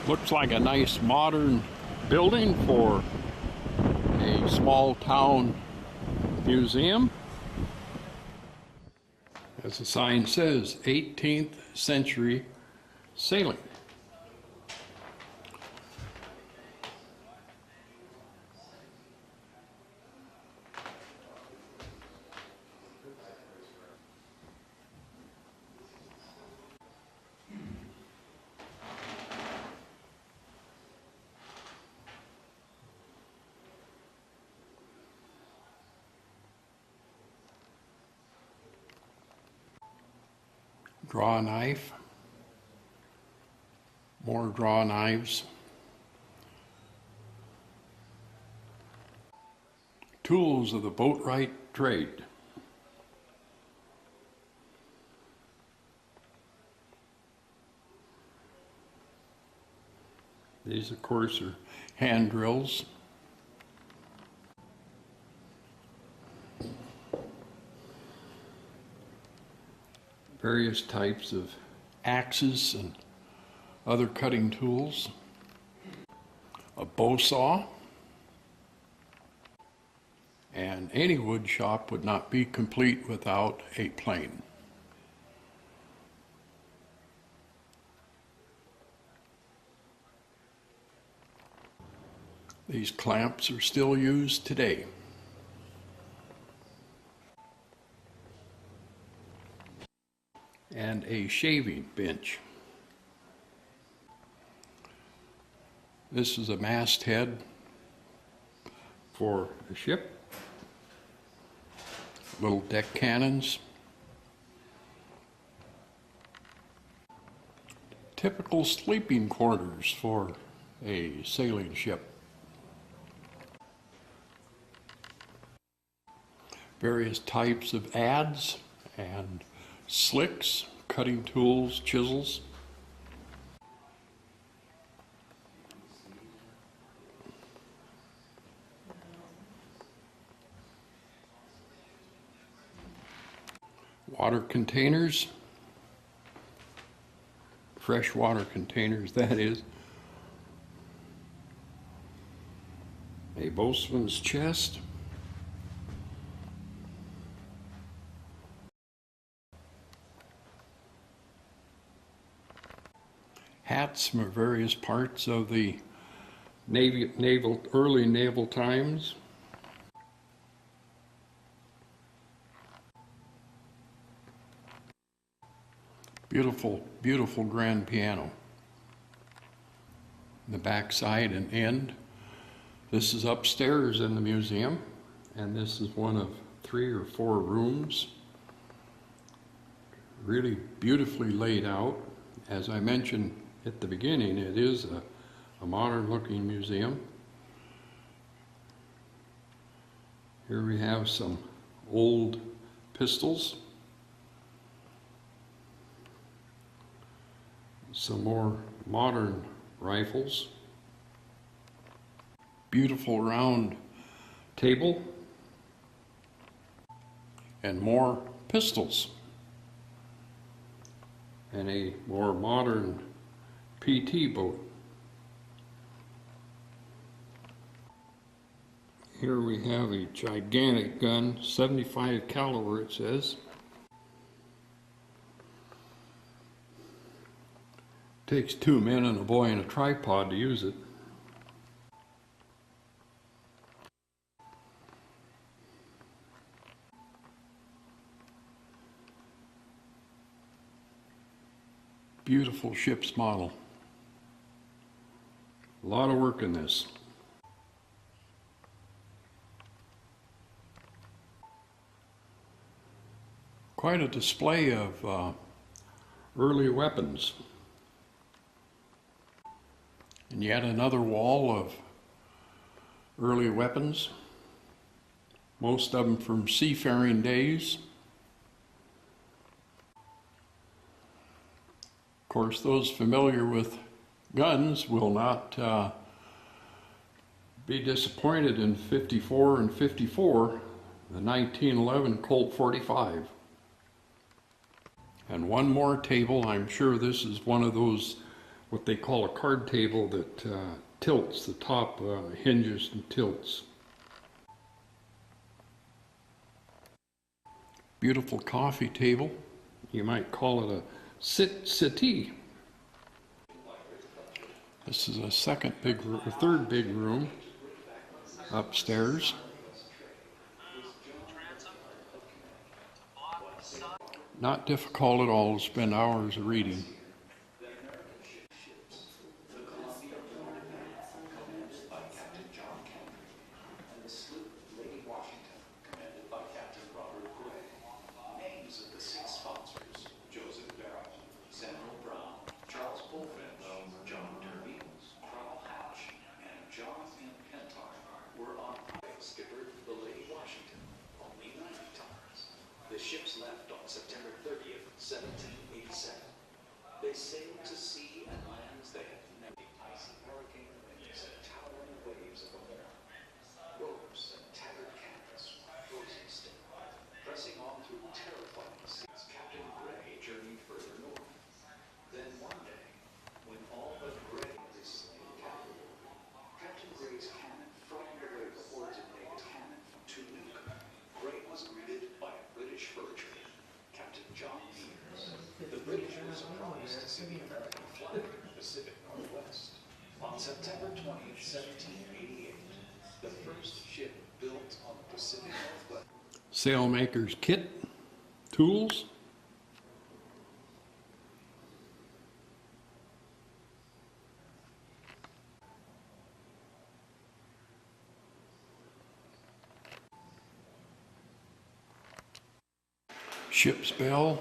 Looks like a nice modern building for a small town museum. As the sign says, 18th century sailing. Draw knife, more draw knives, tools of the boatwright trade. These, of course, are hand drills. Various types of axes and other cutting tools. A bow saw. And any wood shop would not be complete without a plane. These clamps are still used today. And a shaving bench. This is a masthead for a ship. Little deck cannons. Typical sleeping quarters for a sailing ship. Various types of adze and slicks, cutting tools, chisels. Water containers, freshwater containers, that is. A boatswain's chest. Hats from various parts of the early naval times. Beautiful, beautiful grand piano. The back side and end. This is upstairs in the museum, and this is one of 3 or 4 rooms. Really beautifully laid out. As I mentioned at the beginning, it is a modern-looking museum. Here we have some old pistols. Some more modern rifles. Beautiful round table. And more pistols. And a more modern PT boat. Here we have a gigantic gun, 75 caliber it says. Takes 2 men and a boy and a tripod to use it. Beautiful ship's model. A lot of work in this. Quite a display of early weapons. And yet another wall of early weapons. Most of them from seafaring days. Of course, those familiar with guns will not be disappointed in 54 and 54, the 1911 Colt 45. And one more table. I'm sure this is one of those what they call a card table that tilts. The top hinges and tilts. Beautiful coffee table. You might call it a settee. This is a third big room upstairs. Not difficult at all to spend hours reading. The ships left on September 30th, 1787. They sailed to sea and lands they had never seen. Icy hurricane winds and towering waves of the morn. Ropes and tattered canvas frozen still. Pressing on through terrifying seas, Captain Gray journeyed further north. Then one day, when all but Gray was slain captive, Captain Gray's cannon frightened away the hordes of native cannon from Toluca. Gray was greeted by a British fur trader, Captain John Peters. The British were surprised to see the American flag in the Pacific Northwest. On September 20th, 1788, the first ship built on the Pacific Northwest. Sailmaker's kit, tools. Ship's bell.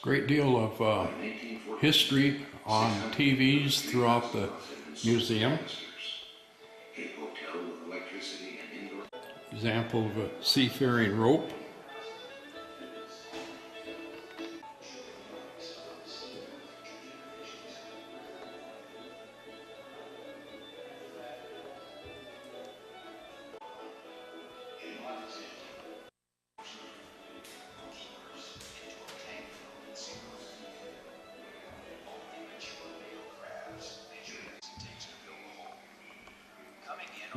Great deal of history on TVs throughout the museum. Example of a seafaring rope.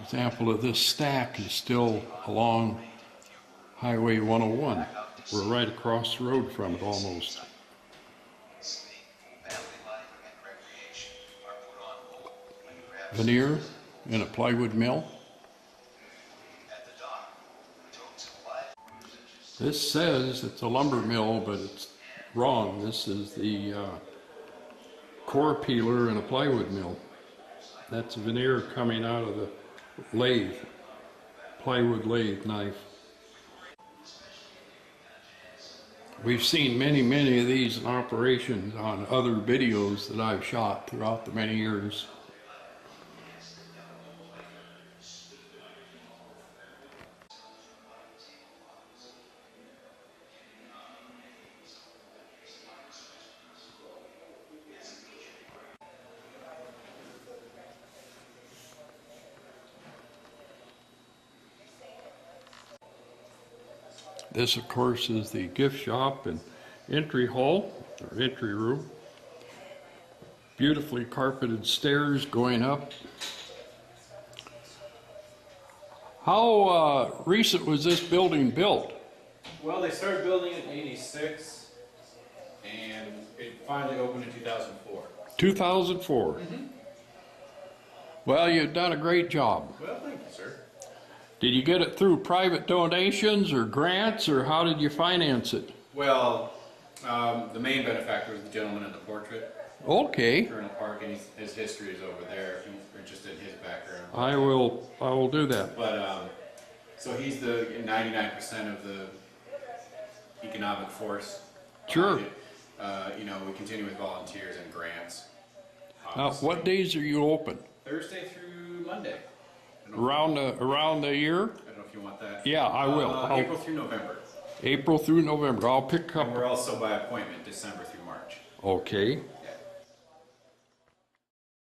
Example of this stack is still along Highway 101. We're right across the road from it almost. Veneer in a plywood mill. This says it's a lumber mill, but it's wrong. This is the core peeler in a plywood mill. That's veneer coming out of the lathe, plywood lathe knife. We've seen many of these in operations on other videos that I've shot throughout the many years. This, of course, is the gift shop and entry hall, or entry room. Beautifully carpeted stairs going up. How recent was this building built? Well, they started building in '86, and it finally opened in 2004. 2004. Mm-hmm. Well, you've done a great job. Well, thank you, sir. Did you get it through private donations or grants, or how did you finance it? Well, the main benefactor was the gentleman in the portrait. Okay. Colonel Park, and his history is over there if you're interested in his background. I will do that. But, so he's the 99% of the economic force. Sure. You know, we continue with volunteers and grants. Now, what days are you open? Thursday through Monday. Around the year? I don't know if you want that. Yeah, I will. April through November. April through November. I'll pick And we're up, also by appointment December through March. okay.